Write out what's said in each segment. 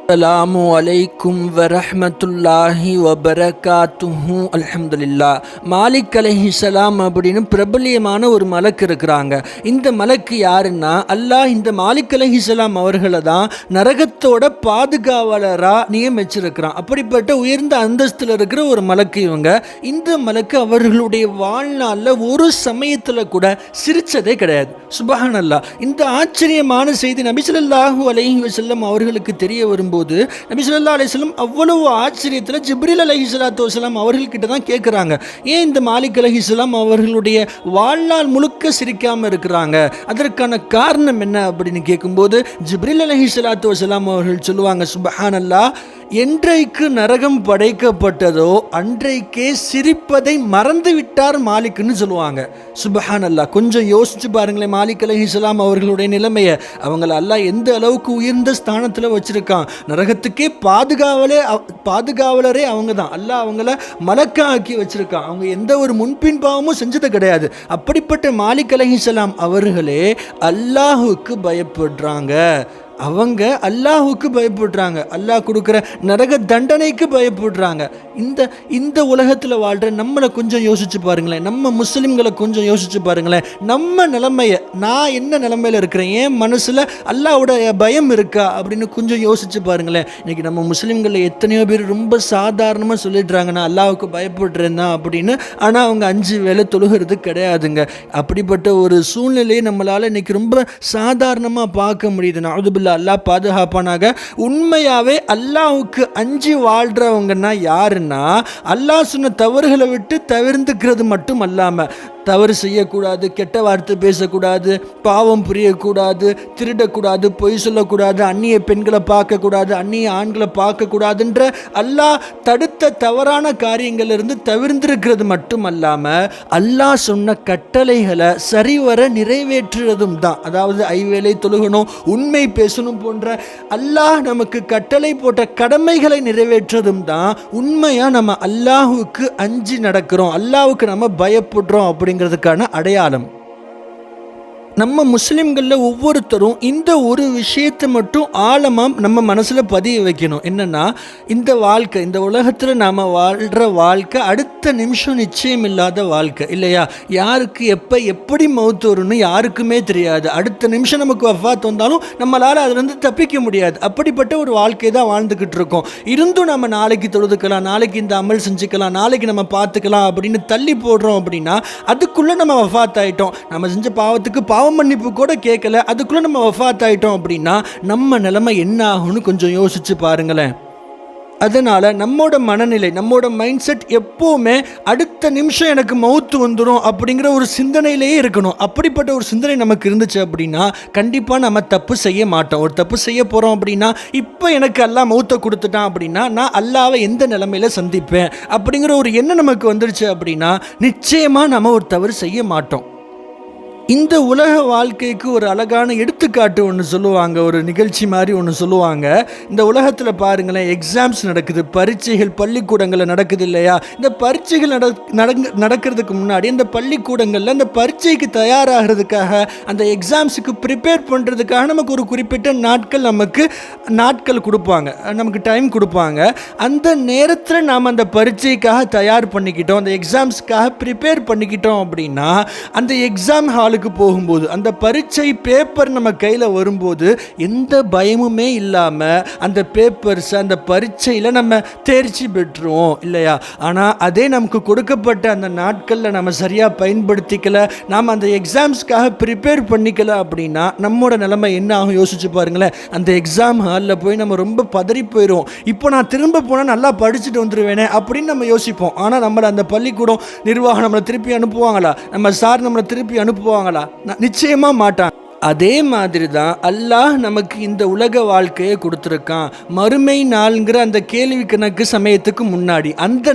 அஸ்ஸலாமு அலைக்கும் வரஹ்மத்துல்லாஹி வபரகாத்துஹு. அல்ஹம்துலில்லா. மாலிக் அலைஹிஸ்ஸலாம் அப்படின்னு பிரபல்யமான ஒரு மலக்கு இருக்கிறாங்க. இந்த மலக்கு யாருன்னா, அல்லாஹ் இந்த மாலிக் அலைஹிஸ்ஸலாம் அவர்களை தான் நரகத்தோட பாதுகாவலராக நியமிச்சிருக்கிறான். அப்படிப்பட்ட உயர்ந்த அந்தஸ்தில் இருக்கிற ஒரு மலக்கு இவங்க. இந்த மலக்கு அவர்களுடைய வாழ்நாளில் ஒரு சமயத்தில் கூட சிரிச்சதே கிடையாது. சுப்ஹானல்லாஹ். இந்த ஆச்சரியமான செய்தி நபி ஸல்லல்லாஹு அலைஹி வஸல்லம் அவர்களுக்கு தெரிய வரும்போது நபி ஸல்லல்லாஹு அலைஹி வஸல்லம் அவ்வளவு ஆச்சரியத்தில் ஜிப்ரீல் அலைஹிஸ்ஸலாத்து வஸலாம் அவர்கள்கிட்ட தான் கேட்குறாங்க, ஏன் இந்த மாலிக் அலைஹிஸ்ஸலாம் அவர்களுடைய வாழ்நாள் முழுக்க சிரிக்காமல் இருக்கிறாங்க, அதற்கான காரணம் என்ன அப்படின்னு கேட்கும்போது ஜிப்ரீல் அலைஹிஸ்ஸலாத்து வஸலாம் அவர்கள் சொல்லுவாங்க, சுப்ஹானல்லாஹ், என்றைக்கு நரகம் படைக்கப்பட்டதோ அன்றைக்கே சிரிப்பதை மறந்து விட்டார் மாலிக்னு சொல்லுவாங்க. சுப்ஹானல்லாஹ். கொஞ்சம் யோசிச்சு பாருங்களேன், மாலிக் அலைஹிஸ்ஸலாம் அவர்களுடைய நிலைமையை. அவங்கள அல்லாஹ் எந்த அளவுக்கு உயர்ந்த ஸ்தானத்தில் வச்சிருக்கான். நரகத்துக்கே பாதுகாவலரே அவங்க தான். அல்லாஹ் அவங்கள மலக்கா ஆக்கி வச்சிருக்கான். அவங்க எந்த ஒரு முன்பின் பாவமும் செஞ்சது கிடையாது. அப்படிப்பட்ட மாலிக் அலைஹிஸ்ஸலாம் அவர்களே அல்லாஹுக்கு பயப்படுறாங்க. அவங்க அல்லாஹுக்கு பயப்படுறாங்க. அல்லாஹ் கொடுக்குற நரக தண்டனைக்கு பயப்படுறாங்க. இந்த உலகத்தில் வாழ்கிற நம்மளை கொஞ்சம் யோசிச்சு பாருங்களேன். நம்ம முஸ்லிம்களை கொஞ்சம் யோசிச்சு பாருங்களேன். நம்ம நிலைமையை, நான் என்ன நிலைமையில் இருக்கிறேன், என் மனசில் அல்லாஹ்வோட பயம் இருக்கா அப்படின்னு கொஞ்சம் யோசிச்சு பாருங்களேன். இன்றைக்கி நம்ம முஸ்லிம்களில் எத்தனையோ பேர் ரொம்ப சாதாரணமாக சொல்லிடுறாங்க, நான் அல்லாஹுக்கு பயப்படுறேன் தான் அப்படின்னு. ஆனால் அவங்க 5 வேளை தொழுகிறது கிடையாதுங்க. அப்படிப்பட்ட ஒரு சூழ்நிலையை நம்மளால் இன்றைக்கி ரொம்ப சாதாரணமாக பார்க்க முடியுது. நஅூதுபில்லாஹ், அல்லாஹ் பாதுகாப்பானாக. உண்மையாவே அல்லாஹ்வுக்கு அஞ்சி வாழ்றவங்கன்னா யாருன்னா, அல்லாஹ் சொன்ன தவறுகளை விட்டு தவிர்த்துக்கிறது மட்டும் அல்லாமல், தவறு செய்யக்கூடாது, கெட்ட வார்த்தை பேசக்கூடாது, பாவம் புரியக்கூடாது, திருடக்கூடாது, பொய் சொல்லக்கூடாது, அந்நிய பெண்களை பார்க்கக்கூடாது, அந்நிய ஆண்களை பார்க்கக்கூடாதுன்ற அல்லாஹ் தடுத்த தவறான காரியங்களிலிருந்து தவிர்த்திருக்கிறது மட்டும் அல்லாமல், அல்லாஹ் சொன்ன கட்டளைகளை சரிவர நிறைவேற்றுவதும் தான். அதாவது ஐவேளை தொழுகணும், உண்மை பேசணும் போன்ற அல்லாஹ் நமக்கு கட்டளை போட்ட கடமைகளை நிறைவேற்றதும் தான் உண்மையாக நம்ம அல்லாஹுக்கு அஞ்சி நடக்கிறோம், அல்லாஹுக்கு நம்ம பயப்படுறோம் அப்படிங்கிறதுக்கான அடையாளம். நம்ம முஸ்லிம்களில் ஒவ்வொருத்தரும் இந்த ஒரு விஷயத்தை மட்டும் ஆழமாக நம்ம மனசில் பதிய வைக்கணும். என்னென்னா, இந்த வாழ்க்கை, இந்த உலகத்தில் நாம் வாழ்கிற வாழ்க்கை அடுத்த நிமிஷம் நிச்சயம் இல்லாத வாழ்க்கை இல்லையா? யாருக்கு எப்போ எப்படி மௌத்து வரும்னு யாருக்குமே தெரியாது. அடுத்த நிமிஷம் நமக்கு வஃபாத் வந்தாலும் நம்மளால் அதுலேருந்து தப்பிக்க முடியாது. அப்படிப்பட்ட ஒரு வாழ்க்கை தான் வாழ்ந்துக்கிட்டு இருக்கோம். இருந்தும் நம்ம நாளைக்கு தொழுதுக்கலாம், நாளைக்கு இந்த அமல் செஞ்சுக்கலாம், நாளைக்கு நம்ம பார்த்துக்கலாம் அப்படின்னு தள்ளி போடுறோம். அப்படின்னா அதுக்குள்ளே நம்ம வஃபாத் ஆகிட்டோம். நம்ம செஞ்ச பாவத்துக்கு மன்னிப்பு கூட கேட்கல, அதுக்குள்ள நம்ம வஃபாத் ஆயிட்டோம் அப்படின்னா நம்ம நிலைமை என்ன ஆகும்னு கொஞ்சம் யோசிச்சு பாருங்களேன். அதனால் நம்மோட மனநிலை, நம்மோட மைண்ட் செட் எப்போவுமே அடுத்த நிமிஷம் எனக்கு மௌத்து வந்துடும் அப்படிங்கிற ஒரு சிந்தனையிலேயே இருக்கணும். அப்படிப்பட்ட ஒரு சிந்தனை நமக்கு இருந்துச்சு அப்படின்னா கண்டிப்பாக நம்ம தப்பு செய்ய மாட்டோம். ஒரு தப்பு செய்ய போகிறோம் அப்படின்னா, இப்போ எனக்கு அல்லாஹ் மௌத்தை கொடுத்துட்டான் அப்படின்னா நான் அல்லாஹ்வை எந்த நிலைமையில் சந்திப்பேன் அப்படிங்கிற ஒரு எண்ணம் நமக்கு வந்துருச்சு அப்படின்னா நிச்சயமாக நம்ம ஒரு தவறு செய்ய மாட்டோம். இந்த உலக வாழ்க்கைக்கு ஒரு அழகான எடுத்துக்காட்டு ஒன்று சொல்லுவாங்க, ஒரு நிகழ்ச்சி மாதிரி ஒன்று சொல்லுவாங்க. இந்த உலகத்தில் பாருங்களேன், எக்ஸாம்ஸ் நடக்குது, பரீட்சைகள் பள்ளிக்கூடங்களில் நடக்குது இல்லையா? இந்த பரீட்சைகள் நடக்கிறதுக்கு முன்னாடி அந்த பள்ளிக்கூடங்களில் அந்த பரீட்சைக்கு தயாராகிறதுக்காக, அந்த எக்ஸாம்ஸுக்கு ப்ரிப்பேர் பண்ணுறதுக்காக நமக்கு ஒரு குறிப்பிட்ட நாட்கள் கொடுப்பாங்க, நமக்கு டைம் கொடுப்பாங்க. அந்த நேரத்தில் நாம் அந்த பரீட்சைக்காக தயார் பண்ணிக்கிட்டோம், அந்த எக்ஸாம்ஸுக்காக ப்ரிப்பேர் பண்ணிக்கிட்டோம் அப்படின்னா, அந்த எக்ஸாம் ஹாலுக்கு போகும்போது, அந்த பரீட்சை பேப்பர் நம்ம கையில் வரும்போது எந்த பயமுமே இல்லாமல் அந்த பேப்பர்ஸ், அந்த பரீட்சையில் நம்ம தேர்ச்சி பெற்றுவோம் இல்லையா? ஆனால் அதே நமக்கு கொடுக்கப்பட்ட அந்த நாட்களில் நம்ம சரியாக பயன்படுத்திக்கல, நாம் அந்த எக்ஸாம்ஸ்க்காக ப்ரிப்பேர் பண்ணிக்கல அப்படின்னா நம்மளோட நிலைமை என்ன ஆகும் யோசிச்சு பாருங்களேன். அந்த எக்ஸாம் ஹாலில் போய் நம்ம ரொம்ப பதறி போயிடுவோம். இப்போ நான் திரும்ப போனால் நல்லா படிச்சுட்டு வந்துடுவேனே அப்படின்னு நம்ம யோசிப்போம். ஆனால் நம்மளை அந்த பள்ளிக்கூடம் நிர்வாகம் நம்மளை திருப்பி அனுப்புவாங்களா? நம்ம சார் நம்மளை திருப்பி அனுப்புவாங்களா? நிச்சயமா மாட்டான். அதே மாதிரி தான் அல்லாஹ் நமக்கு இந்த உலக வாழ்க்கையை கொடுத்துருக்கான். மறுமை நாள்ங்கிற அந்த கேள்வி கணக்கு சமயத்துக்கு முன்னாடி, அந்த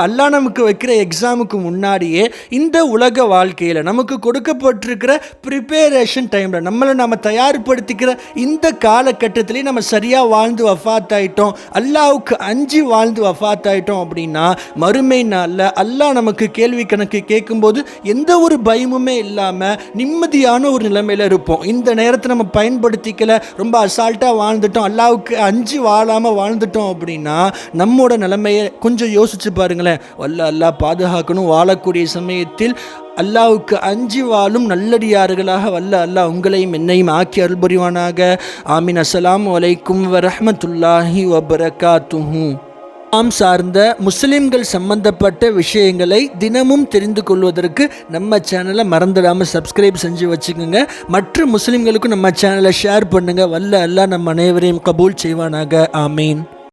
அல்லாஹ் நமக்கு வைக்கிற எக்ஸாமுக்கு முன்னாடியே இந்த உலக வாழ்க்கையில் நமக்கு கொடுக்கப்பட்டிருக்கிற ப்ரிப்பேரேஷன் டைமில் நம்மளை நம்ம தயார்படுத்திக்கிற இந்த காலகட்டத்திலே நம்ம சரியாக வாழ்ந்து வஃபாத் ஆகிட்டோம், அல்லாஹ்வுக்கு அஞ்சி வாழ்ந்து வஃபாத் ஆகிட்டோம் அப்படின்னா மறுமை நாளில் அல்லாஹ் நமக்கு கேள்வி கணக்கு கேட்கும்போது எந்த ஒரு பயமுமே இல்லாமல் நிம்மதியான ஒரு நிலைமையில் இருப்போம். வாழ்ந்துட்டோம், இந்த நேரத்தை நம்ம பயன்படுத்திக்கல, ரொம்ப அசால்ட்டாக வாழ்ந்துட்டோம், அல்லாவுக்கு அஞ்சு வாழாமல் வாழ்ந்துட்டோம் அப்படின்னா நம்மோட நிலைமையை கொஞ்சம் யோசிச்சு பாருங்களேன். அல்லாஹ் பாதுகாக்கணும். வாழக்கூடிய சமயத்தில் அல்லாவுக்கு அஞ்சு வாழும் நல்லடியார்களாக அல்லாஹ் உங்களையும் என்னையும் ஆக்கி அருள் புரிவானாக. ஆமீன். அஸ்ஸலாமு அலைக்கும் வரஹ்மத்துல்லாஹி வபரகாத்துஹு. சார்ந்த முஸ்லிம்கள் சம்பந்தப்பட்ட விஷயங்களை தினமும் தெரிந்து கொள்வதற்கு நம்ம சேனலை மறந்துடாமல் சப்ஸ்கிரைப் செஞ்சு வச்சுக்கோங்க. மற்ற முஸ்லிம்களுக்கும் நம்ம சேனலை ஷேர் பண்ணுங்கள். அல்லாஹ் நம்ம அனைவரையும் கபூல் செய்வானாக. ஆமீன்.